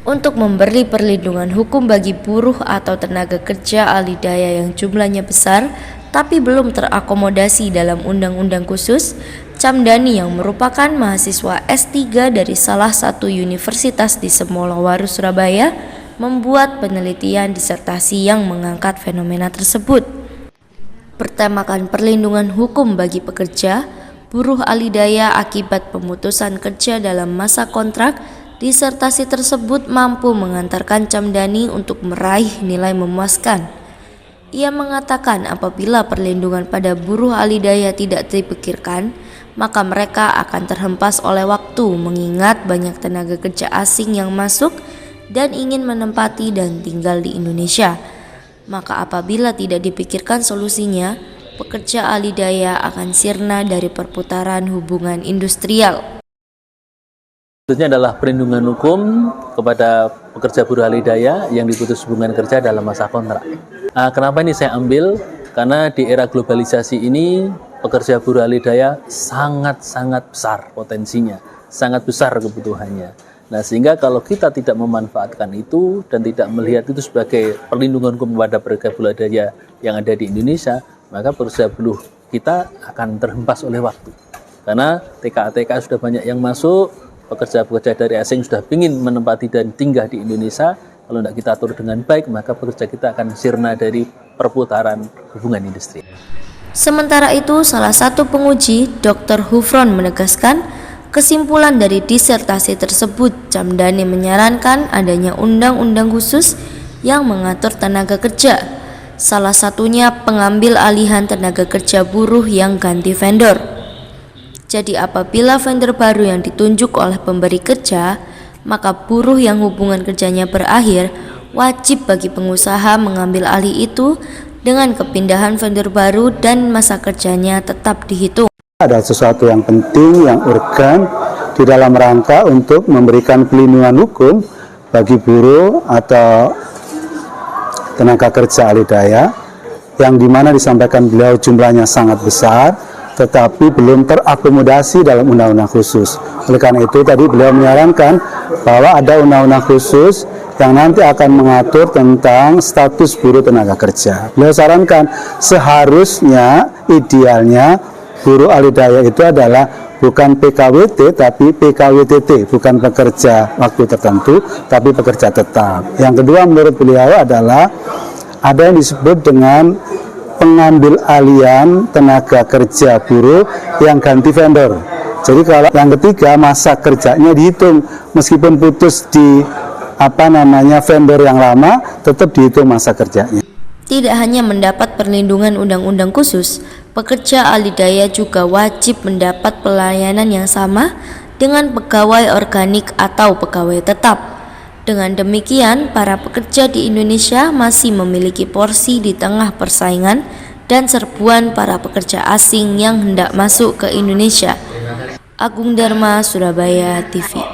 untuk memberi perlindungan hukum bagi buruh atau tenaga kerja alidaya yang jumlahnya besar tapi belum terakomodasi dalam undang-undang khusus. Camdani yang merupakan mahasiswa S3 dari salah satu universitas di Semolawaru, Surabaya, membuat penelitian disertasi yang mengangkat fenomena tersebut. Bertemakan perlindungan hukum bagi pekerja, buruh alidaya akibat pemutusan kerja dalam masa kontrak. Disertasi tersebut mampu mengantarkan Camdani untuk meraih nilai memuaskan. Ia mengatakan apabila perlindungan pada buruh alidaya tidak dipikirkan, maka mereka akan terhempas oleh waktu mengingat banyak tenaga kerja asing yang masuk dan ingin menempati dan tinggal di Indonesia. Maka apabila tidak dipikirkan solusinya, pekerja alidaya akan sirna dari perputaran hubungan industrial. Tentunya adalah perlindungan hukum kepada pekerja buruh alidaya yang diputus hubungan kerja dalam masa kontrak. Kenapa ini saya ambil? Karena di era globalisasi ini pekerja buruh alidaya sangat-sangat besar potensinya, sangat besar kebutuhannya. Nah, sehingga kalau kita tidak memanfaatkan itu dan tidak melihat itu sebagai perlindungan hukum kepada pekerja buruh alidaya yang ada di Indonesia, maka pekerja buruh kita akan terhempas oleh waktu. Karena TKA-TKA sudah banyak yang masuk, pekerja-pekerja dari asing sudah ingin menempati dan tinggal di Indonesia. Kalau tidak kita atur dengan baik, maka pekerja kita akan sirna dari perputaran hubungan industri. Sementara itu, salah satu penguji, Dr. Hufron, menegaskan kesimpulan dari disertasi tersebut. Camdani menyarankan adanya undang-undang khusus yang mengatur tenaga kerja. Salah satunya pengambil alihan tenaga kerja buruh yang ganti vendor. Jadi apabila vendor baru yang ditunjuk oleh pemberi kerja, maka buruh yang hubungan kerjanya berakhir wajib bagi pengusaha mengambil alih itu dengan kepindahan vendor baru dan masa kerjanya tetap dihitung. Ada sesuatu yang penting, yang urgen di dalam rangka untuk memberikan pelindungan hukum bagi buruh atau tenaga kerja alidaya yang dimana disampaikan beliau jumlahnya sangat besar, tetapi belum terakomodasi dalam undang-undang khusus. Oleh karena itu tadi beliau menyarankan bahwa ada undang-undang khusus yang nanti akan mengatur tentang status buruh tenaga kerja. Beliau sarankan seharusnya idealnya buruh alidaya itu adalah bukan PKWT tapi PKWTT, bukan pekerja waktu tertentu tapi pekerja tetap. Yang kedua menurut beliau adalah ada yang disebut dengan pengambil alihan tenaga kerja buruh yang ganti vendor. Jadi kalau yang ketiga masa kerjanya dihitung meskipun putus di vendor yang lama tetap dihitung masa kerjanya. Tidak hanya mendapat perlindungan undang-undang khusus, pekerja alidaya juga wajib mendapat pelayanan yang sama dengan pegawai organik atau pegawai tetap. Dengan demikian, para pekerja di Indonesia masih memiliki porsi di tengah persaingan dan serbuan para pekerja asing yang hendak masuk ke Indonesia. Agung Dharma, Surabaya TV.